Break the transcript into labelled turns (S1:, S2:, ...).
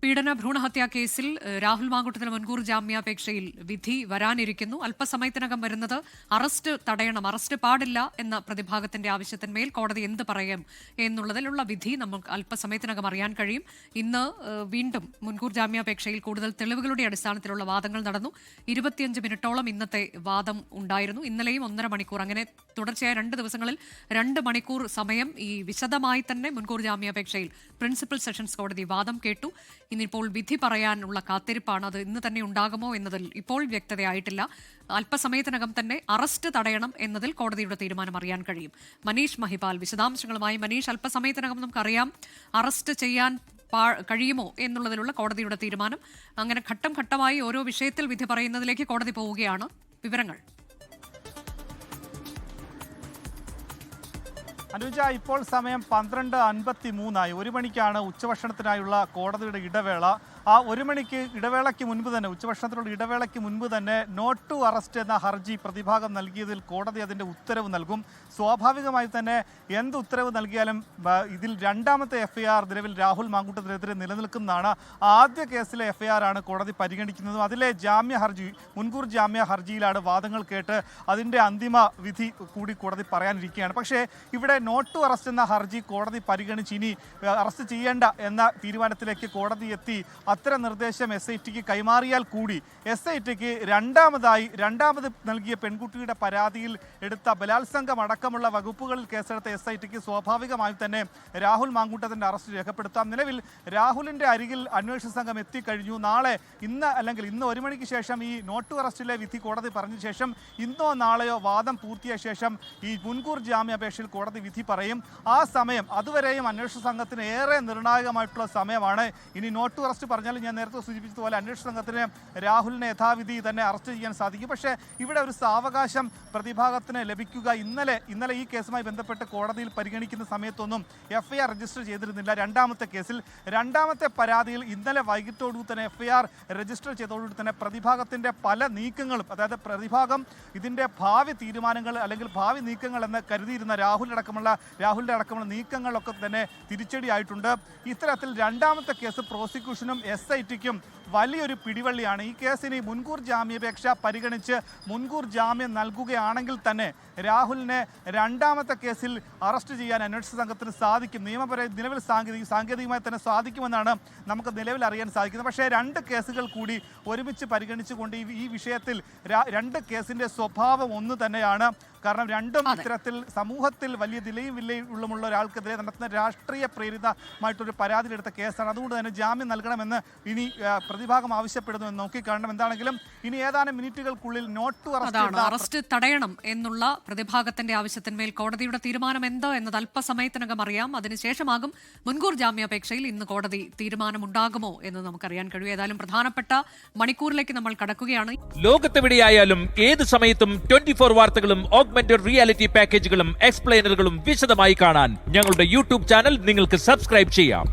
S1: പീഡന ഭ്രൂണഹത്യാ കേസിൽ രാഹുൽ മാങ്കൂട്ടത്തിന് മുൻകൂർ ജാമ്യാപേക്ഷയിൽ വിധി വരാനിരിക്കുന്നു. അല്പസമയത്തിനകം വരുന്നത് അറസ്റ്റ് തടയണം, അറസ്റ്റ് പാടില്ല എന്ന പ്രതിഭാഗത്തിന്റെ ആവശ്യത്തിന്മേൽ കോടതി എന്ത് പറയും എന്നുള്ളതിലുള്ള വിധി നമുക്ക് അല്പസമയത്തിനകം അറിയാൻ കഴിയും. ഇന്ന് വീണ്ടും മുൻകൂർ ജാമ്യാപേക്ഷയിൽ കൂടുതൽ തെളിവുകളുടെ അടിസ്ഥാനത്തിലുള്ള വാദങ്ങൾ നടന്നു. 25 മിനിറ്റോളം ഇന്നത്തെ വാദം ഉണ്ടായിരുന്നു. ഇന്നലെയും 1.5 മണിക്കൂർ, അങ്ങനെ തുടർച്ചയായ 2 ദിവസങ്ങളിൽ 2 മണിക്കൂർ സമയം ഈ വിശദമായി തന്നെ മുൻകൂർ ജാമ്യാപേക്ഷയിൽ പ്രിൻസിപ്പൽ സെഷൻസ് കോടതി വാദം കേട്ടു. ഇന്നിപ്പോൾ വിധി പറയാനുള്ള കാത്തിരിപ്പാണ്. അത് ഇന്ന് തന്നെ ഉണ്ടാകുമോ എന്നതിൽ ഇപ്പോൾ വ്യക്തതയായിട്ടില്ല. അല്പസമയത്തിനകം തന്നെ അറസ്റ്റ് തടയണം എന്നതിൽ കോടതിയുടെ തീരുമാനം അറിയാൻ കഴിയും. മനീഷ് മഹിപാൽ വിശദാംശങ്ങളുമായി. മനീഷ്, അല്പസമയത്തിനകം നമുക്കറിയാം അറസ്റ്റ് ചെയ്യാൻ കഴിയുമോ എന്നുള്ളതിലുള്ള കോടതിയുടെ തീരുമാനം. അങ്ങനെ ഘട്ടം ഘട്ടമായി ഓരോ വിഷയത്തിൽ വിധി പറയുന്നതിലേക്ക് കോടതി പോവുകയാണ്. വിവരങ്ങൾ.
S2: അനുജ, ഇപ്പോൾ സമയം 12:53. 1 മണിക്കാണ് ഉച്ചഭക്ഷണത്തിനായുള്ള കോടതിയുടെ ഇടവേള. ആ 1 മണിക്ക് ഇടവേളയ്ക്ക് മുൻപ് തന്നെ, ഉച്ചഭക്ഷണത്തിനുള്ള ഇടവേളയ്ക്ക് മുൻപ് തന്നെ നോട്ട് ടു അറസ്റ്റ് എന്ന ഹർജി പ്രതിഭാഗം നൽകിയതിൽ കോടതി അതിൻ്റെ ഉത്തരവ് നൽകും. സ്വാഭാവികമായി തന്നെ എന്ത് ഉത്തരവ് നൽകിയാലും ഇതിൽ രണ്ടാമത്തെ FIR നിലവിൽ രാഹുൽ മാങ്കൂട്ടത്തിനെതിരെ നിലനിൽക്കുന്നതാണ്. ആദ്യ കേസിലെ FIR ആണ് കോടതി പരിഗണിക്കുന്നതും. അതിലെ മുൻകൂർ ജാമ്യ ഹർജിയിലാണ് വാദങ്ങൾ കേട്ട് അതിൻ്റെ അന്തിമ വിധി കൂടി കോടതി പറയാനിരിക്കുകയാണ്. പക്ഷേ ഇവിടെ നോട്ട് ടു അറസ്റ്റ് എന്ന ഹർജി കോടതി പരിഗണിച്ച് ഇനി അറസ്റ്റ് ചെയ്യേണ്ട എന്ന തീരുമാനത്തിലേക്ക് കോടതി എത്തി. അത്തരം നിർദ്ദേശം SITക്ക് കൈമാറിയാൽ കൂടി SITക്ക് രണ്ടാമത് നൽകിയ പെൺകുട്ടിയുടെ പരാതിയിൽ എടുത്ത ബലാത്സംഗം അടക്കമുള്ള വകുപ്പുകളിൽ കേസെടുത്ത SITക്ക് സ്വാഭാവികമായും തന്നെ രാഹുൽ മാങ്കൂട്ടത്തിൻ്റെ അറസ്റ്റ് രേഖപ്പെടുത്താം. നിലവിൽ രാഹുലിൻ്റെ അരികിൽ അന്വേഷണ സംഘം എത്തിക്കഴിഞ്ഞു. ഇന്ന് 1 മണിക്ക് ശേഷം ഈ നോട്ട് ടു അറസ്റ്റിലെ വിധി കോടതി പറഞ്ഞ ശേഷം ഇന്നോ നാളെയോ വാദം പൂർത്തിയായ ശേഷം ഈ മുൻകൂർ ജാമ്യാപേക്ഷയിൽ കോടതി വിധി പറയും. ആ സമയം അതുവരെയും അന്വേഷണ സംഘത്തിന് ഏറെ നിർണായകമായിട്ടുള്ള സമയമാണ്. ഇനി നോട്ട് ടു അറസ്റ്റ് പറഞ്ഞാലും ഞാൻ നേരത്തെ സൂചിപ്പിച്ചതുപോലെ അന്വേഷണ സംഘത്തിന് രാഹുലിനെ യഥാവിധി തന്നെ അറസ്റ്റ് ചെയ്യാൻ സാധിക്കും. പക്ഷേ ഇവിടെ ഒരു സാവകാശം പ്രതിഭാഗത്തിന് ലഭിക്കുക. ഇന്നലെ ഈ കേസുമായി ബന്ധപ്പെട്ട് കോടതിയിൽ പരിഗണിക്കുന്ന സമയത്തൊന്നും FIR രജിസ്റ്റർ ചെയ്തിരുന്നില്ല. രണ്ടാമത്തെ പരാതിയിൽ ഇന്നലെ വൈകിട്ടോടുകൂടി തന്നെ FIR രജിസ്റ്റർ ചെയ്തതോടുകൂടി തന്നെ പ്രതിഭാഗത്തിൻ്റെ പല നീക്കങ്ങളും, അതായത് പ്രതിഭാഗം ഇതിൻ്റെ ഭാവി തീരുമാനങ്ങൾ അല്ലെങ്കിൽ ഭാവി നീക്കങ്ങൾ എന്ന് കരുതിയിരുന്ന രാഹുലിൻ്റെ അടക്കമുള്ള നീക്കങ്ങളൊക്കെ തന്നെ തിരിച്ചടിയായിട്ടുണ്ട്. ഇത്തരത്തിൽ രണ്ടാമത്തെ കേസ് പ്രോസിക്യൂഷനും SITക്കും വലിയൊരു പിടിവള്ളിയാണ്. ഈ കേസിന് മുൻകൂർ ജാമ്യാപേക്ഷ പരിഗണിച്ച് മുൻകൂർ ജാമ്യം നൽകുകയാണെങ്കിൽ തന്നെ രാഹുലിനെ രണ്ടാമത്തെ കേസിൽ അറസ്റ്റ് ചെയ്യാൻ അന്വേഷണ സംഘത്തിന് സാധിക്കും. നിലവിൽ സാങ്കേതികമായി തന്നെ സാധിക്കുമെന്നാണ് നമുക്ക് നിലവിൽ അറിയാൻ സാധിക്കുന്നത്. പക്ഷേ 2 കേസുകൾ കൂടി ഒരുമിച്ച് പരിഗണിച്ചുകൊണ്ട് ഈ വിഷയത്തിൽ 2 കേസിൻ്റെ സ്വഭാവം ഒന്ന് തന്നെയാണ്. കാരണം രണ്ടും ഇത്തരത്തിൽ സമൂഹത്തിൽ വലിയ നിലയും വിലയുമുള്ള ഒരാൾക്കെതിരെ നടത്തുന്ന രാഷ്ട്രീയ പ്രേരിതമായിട്ടൊരു പരാതിയിലെടുത്ത കേസാണ്. അതുകൊണ്ട് തന്നെ ജാമ്യം നൽകണമെന്ന് ഇനി പ്രതിഭാഗം ആവശ്യപ്പെടുന്നു എന്ന് നോക്കിക്കാണണം. എന്താണെങ്കിലും ഇനി ഏതാനും മിനിറ്റുകൾക്കുള്ളിൽ നോട്ട് ടു
S1: അറസ്റ്റ് തടയണം എന്നുള്ള പ്രതിഭാഗത്തിന്റെ ആവശ്യത്തിന്മേൽ കോടതിയുടെ തീരുമാനം എന്തോ എന്നത് അല്പസമയത്തിനകം അറിയാം. അതിനുശേഷമാകും മുൻകൂർ ജാമ്യാപേക്ഷയിൽ ഇന്ന് കോടതി തീരുമാനമുണ്ടാകുമോ എന്ന് നമുക്കറിയാൻ കഴിയും. ഏതായാലും പ്രധാനപ്പെട്ട മണിക്കൂറിലേക്ക് നമ്മൾ കടക്കുകയാണ്.
S3: ലോകത്തെവിടെയായാലും ഏത് സമയത്തും 24 വാർത്തകളും ഓഗ്മെന്റഡ് റിയാലിറ്റി പാക്കേജുകളും എക്സ്പ്ലെയിനറുകളും വിശദമായി കാണാൻ ഞങ്ങളുടെ YouTube ചാനൽ നിങ്ങൾക്ക് സബ്സ്ക്രൈബ് ചെയ്യാം.